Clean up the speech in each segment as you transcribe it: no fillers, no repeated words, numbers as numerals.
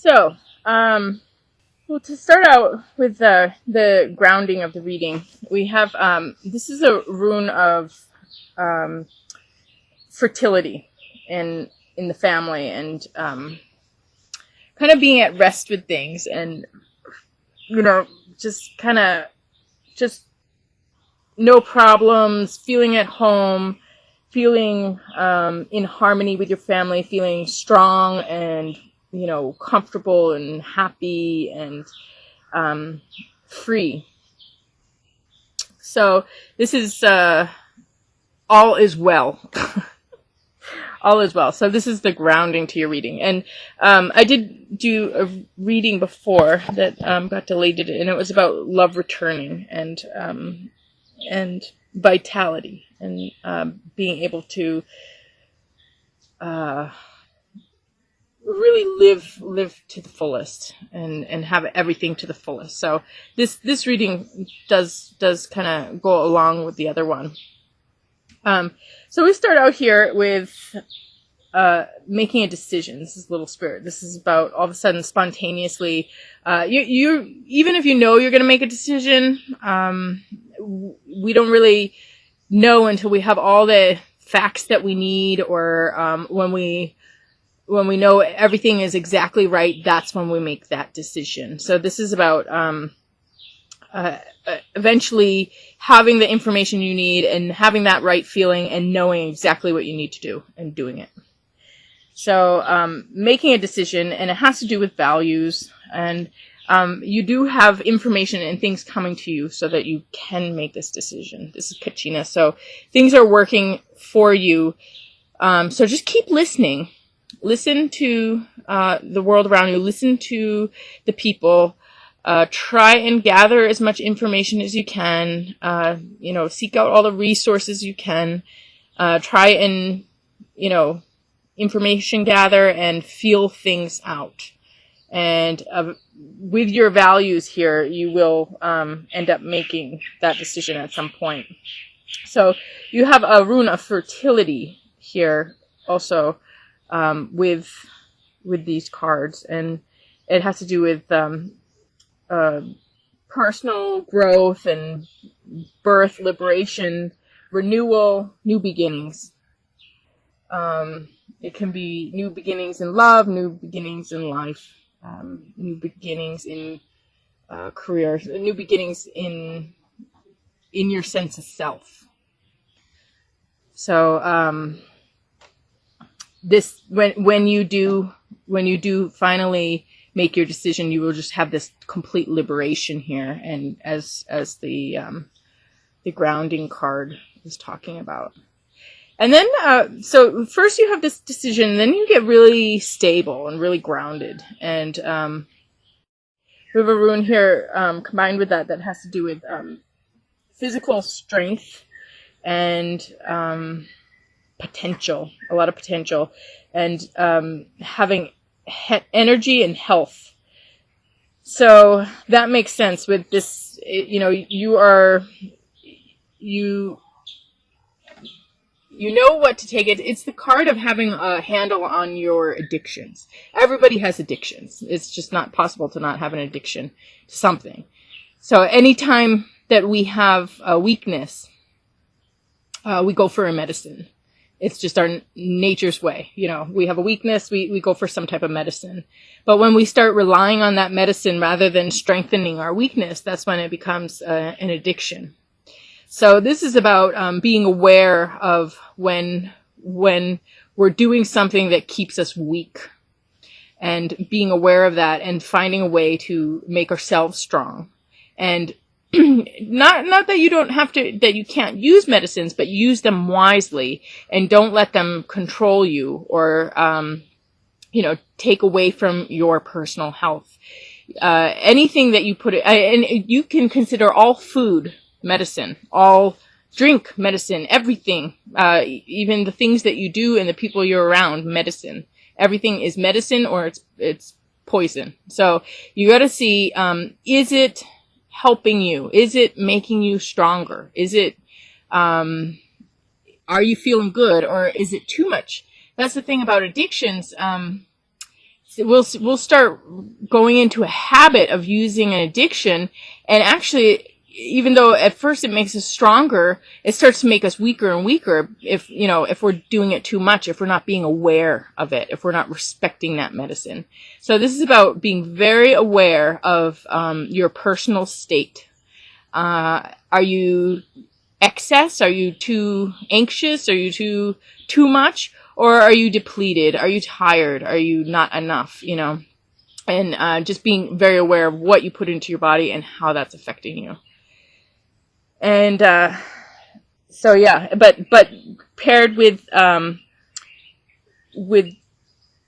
So, well, to start out with the grounding of the reading, we have this is a rune of um, fertility in the family, and kind of being at rest with things, and just kind of just no problems, feeling at home, feeling in harmony with your family, feeling strong and comfortable and happy and free. So this is all is well. All is well. So this is the grounding to your reading. And I did do a reading before that got deleted, and it was about love returning and vitality and being able to really live to the fullest and have everything to the fullest. So this reading does kind of go along with the other one. So we start out here with making a decision. This is Little Spirit. This is about all of a sudden spontaneously. You even if you know you're going to make a decision, we don't really know until we have all the facts that we need, or when we know everything is exactly right. That's when we make that decision. So this is about eventually having the information you need and having that right feeling and knowing exactly what you need to do and doing it. So making a decision, and it has to do with values, and you do have information and things coming to you so that you can make this decision. This is Kachina. So things are working for you. So just keep listening. Listen to the world around you. Listen to the people. Try and gather as much information as you can. Seek out all the resources you can. Try and, information gather and feel things out. And with your values here, you will end up making that decision at some point. So you have a rune of fertility here also with these cards, and it has to do with personal growth and birth, liberation, renewal, new beginnings. It can be new beginnings in love, new beginnings in life, new beginnings in careers, new beginnings in your sense of self. So this when you do finally make your decision, you will just have this complete liberation here, and as the grounding card is talking about. And then, so first you have this decision, then you get really stable and really grounded. And we have a rune here combined with that has to do with physical strength and potential, a lot of potential, and having energy and health. So that makes sense with this. You know what to take it. It's the card of having a handle on your addictions. Everybody has addictions. It's just not possible to not have an addiction to something. So anytime that we have a weakness, we go for a medicine. It's just our nature's way. We have a weakness, we go for some type of medicine. But when we start relying on that medicine rather than strengthening our weakness, that's when it becomes an addiction. So this is about being aware of when we're doing something that keeps us weak, and being aware of that and finding a way to make ourselves strong. And not that you don't have to, that you can't use medicines, but use them wisely and don't let them control you or, take away from your personal health. Anything that you put it, and you can consider all food medicine, all drink medicine, everything, even the things that you do and the people you're around, medicine. Everything is medicine or it's poison. So you got to see, is it helping you? Is it making you stronger? Is it, are you feeling good, or is it too much? That's the thing about addictions. we'll start going into a habit of using an addiction, and actually, even though at first it makes us stronger, it starts to make us weaker and weaker if we're doing it too much, if we're not being aware of it, if we're not respecting that medicine. So this is about being very aware of your personal state. Are you excess? Are you too anxious? Are you too much? Or are you depleted? Are you tired? Are you not enough? And just being very aware of what you put into your body and how that's affecting you. And so yeah, but paired with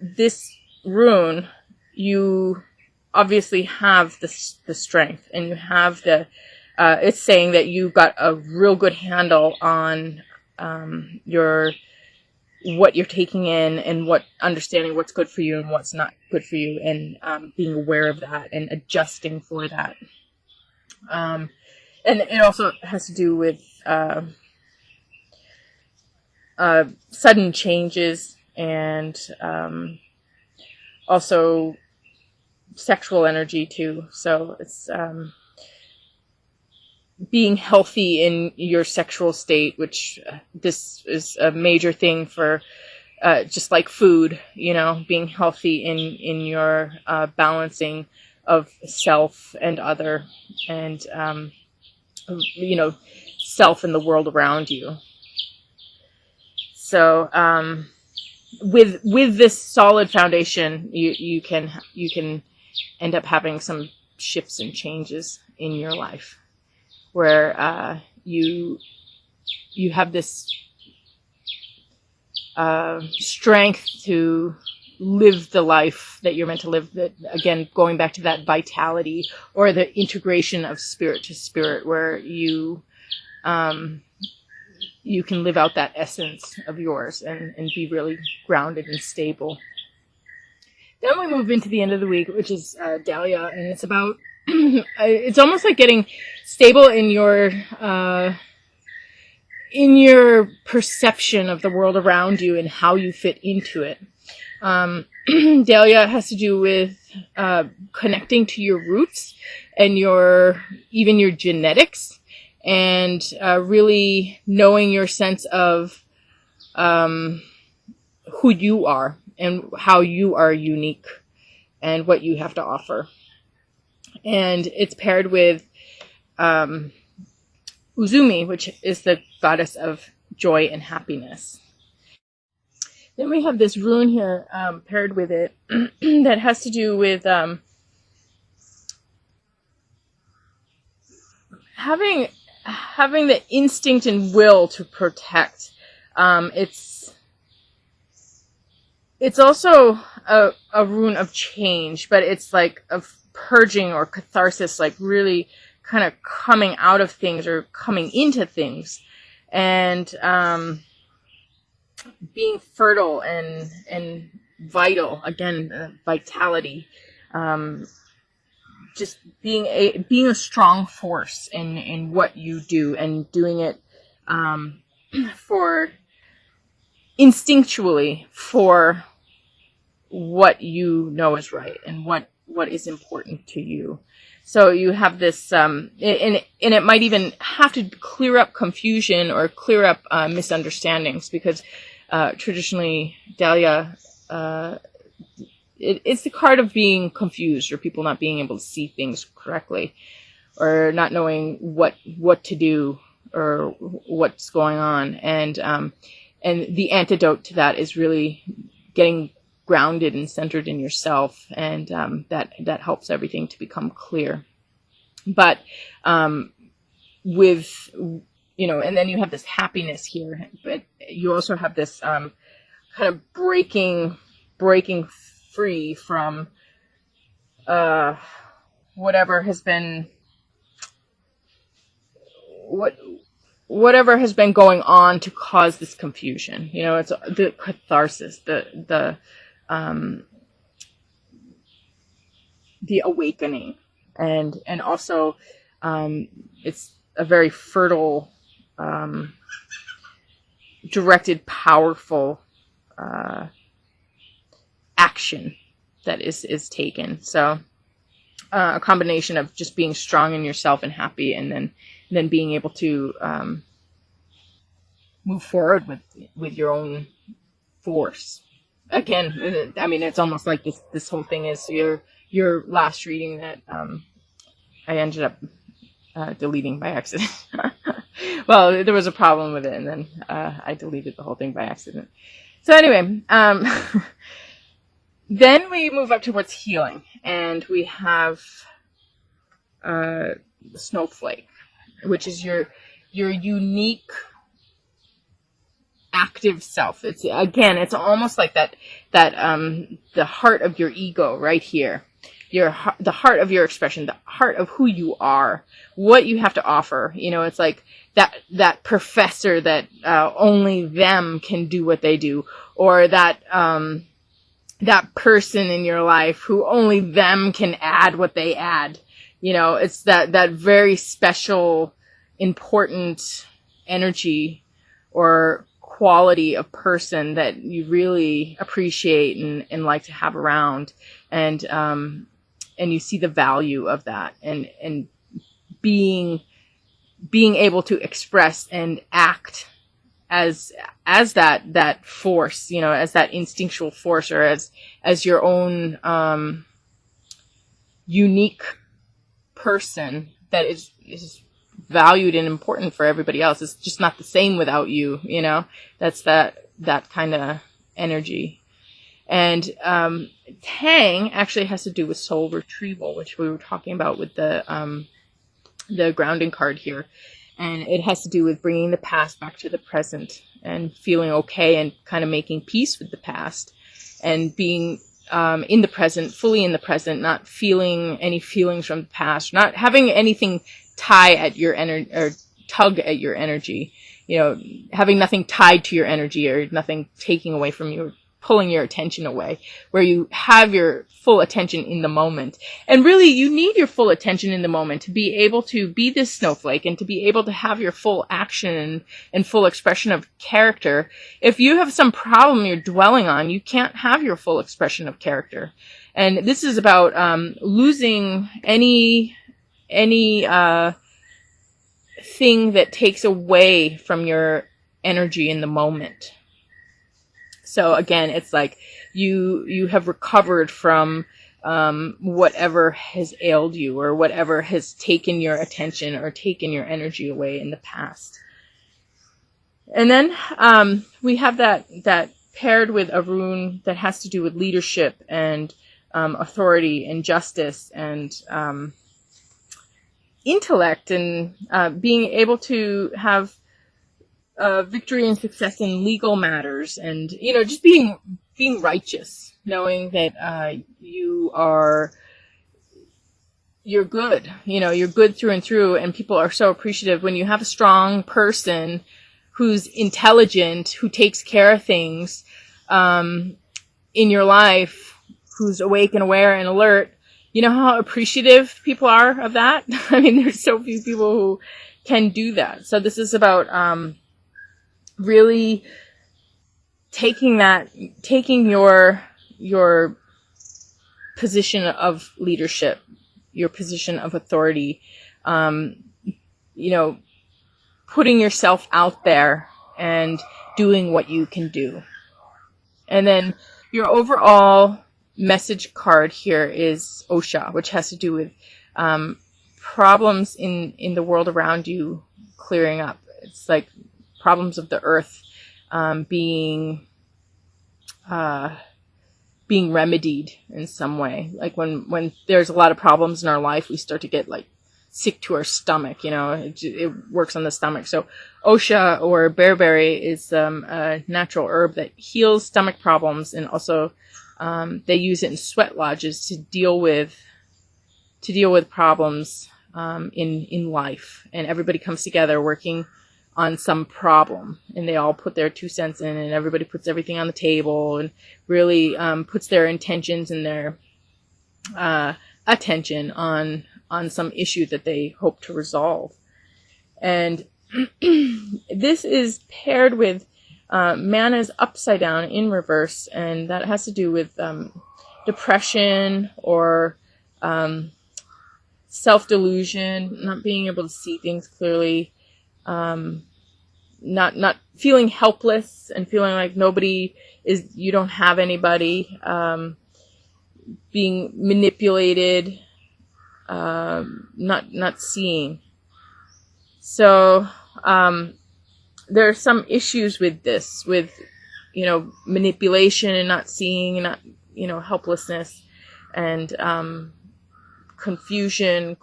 this rune, you obviously have the strength, and you have the. It's saying that you've got a real good handle on what you're taking in, and understanding what's good for you and what's not good for you, and being aware of that and adjusting for that. And it also has to do with sudden changes, and also sexual energy too. So it's being healthy in your sexual state, which this is a major thing for just like food, being healthy in your balancing of self and other, and self and the world around you. So with this solid foundation, you can end up having some shifts and changes in your life, where you have this strength to live the life that you're meant to live. That, again, going back to that vitality, or the integration of spirit to spirit, where you can live out that essence of yours and be really grounded and stable. Then we move into the end of the week, which is Dahlia, and it's about it's almost like getting stable in your perception of the world around you and how you fit into it. Dahlia has to do with connecting to your roots and even your genetics, and really knowing your sense of who you are and how you are unique and what you have to offer. And it's paired with Uzumi, which is the goddess of joy and happiness. Then we have this rune here paired with it that has to do with having the instinct and will to protect. It's also a rune of change, but it's like of purging or catharsis, like really kind of coming out of things or coming into things, and being fertile and vital. Again, vitality. Just being a strong force in what you do, and doing it for instinctually for what you know is right and what is important to you. So you have this, and it might even have to clear up confusion or clear up misunderstandings, because traditionally Dahlia, it's the card of being confused, or people not being able to see things correctly, or not knowing what to do or what's going on. And the antidote to that is really getting grounded and centered in yourself, and that helps everything to become clear. But with and then you have this happiness here, but you also have this kind of breaking free from whatever has been going on to cause this confusion. It's the catharsis, the awakening, and also it's a very fertile, directed, powerful action that is taken. So a combination of just being strong in yourself and happy, and then being able to move forward with your own force. Again, I mean, it's almost like this whole thing is your last reading that I ended up deleting by accident. Well, there was a problem with it, and then I deleted the whole thing by accident. So anyway, then we move up towards healing, and we have the snowflake, which is your unique active self. It's almost like that the heart of your ego right here. The heart of your expression, the heart of who you are, what you have to offer. It's like that professor that only them can do what they do, or that person in your life who only them can add what they add. It's that very special, important energy or quality of person that you really appreciate and like to have around, and you see the value of that, and being able to express and act as that force, as that instinctual force, or as your own unique person that is valued and important for everybody else. It's just not the same without you. That's that kind of energy. And Tang actually has to do with soul retrieval, which we were talking about with the grounding card here. And it has to do with bringing the past back to the present and feeling okay and kind of making peace with the past, and being in the present, fully in the present, not feeling any feelings from the past, not having anything tie at your energy or tug at your energy, having nothing tied to your energy or nothing taking away from you, pulling your attention away, where you have your full attention in the moment. And really, you need your full attention in the moment to be able to be this snowflake and to be able to have your full action and full expression of character. If you have some problem you're dwelling on, you can't have your full expression of character. And this is about losing any thing that takes away from your energy in the moment. So again, it's like you have recovered from whatever has ailed you, or whatever has taken your attention or taken your energy away in the past. And then we have that paired with a rune that has to do with leadership and authority and justice and intellect, and being able to have victory and success in legal matters, and just being righteous, knowing that you're good, you're good through and through, and people are so appreciative when you have a strong person who's intelligent, who takes care of things in your life, who's awake and aware and alert. You know how appreciative people are of that? I mean, there's so few people who can do that. So this is about really taking your position of leadership, your position of authority, putting yourself out there and doing what you can do. And then your overall message card here is Osha, which has to do with problems in the world around you clearing up. It's like problems of the earth being remedied in some way. Like when there's a lot of problems in our life, we start to get like sick to our stomach, it works on the stomach. So Osha or bearberry is a natural herb that heals stomach problems, and also they use it in sweat lodges to deal with problems in life. And everybody comes together working on some problem, and they all put their 2 cents in, and everybody puts everything on the table and really puts their intentions and their attention on some issue that they hope to resolve. And this is paired with mana is upside down in reverse, and that has to do with depression or self-delusion, not being able to see things clearly, not feeling helpless and feeling like you don't have anybody, being manipulated, not seeing. So there are some issues with this, with manipulation and not seeing, not helplessness, and confusion,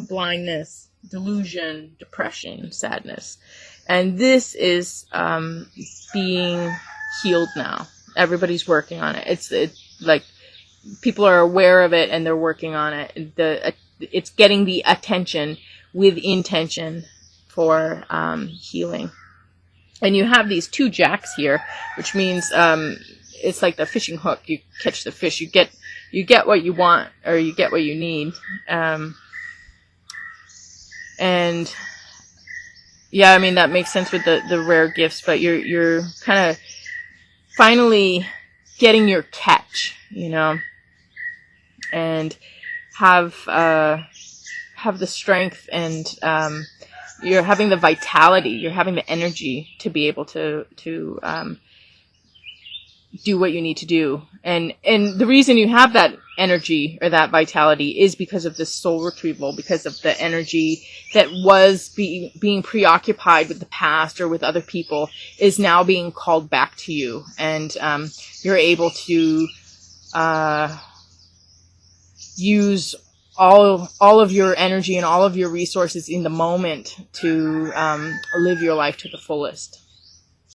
blindness, delusion, depression, sadness. And this is being healed now. Everybody's working on it. It's like people are aware of it and they're working on it. It's getting the attention with intention for healing. And you have these 2 jacks here, which means it's like the fishing hook. You catch the fish. You get what you want, or you get what you need. And yeah, I mean, that makes sense with the rare gifts, but you're kind of finally getting your catch, and have the strength, and you're having the vitality, you're having the energy to be able to do what you need to do. And the reason you have that energy or that vitality is because of this soul retrieval, because of the energy that was being preoccupied with the past or with other people is now being called back to you. And you're able to use all of your energy and all of your resources in the moment to live your life to the fullest.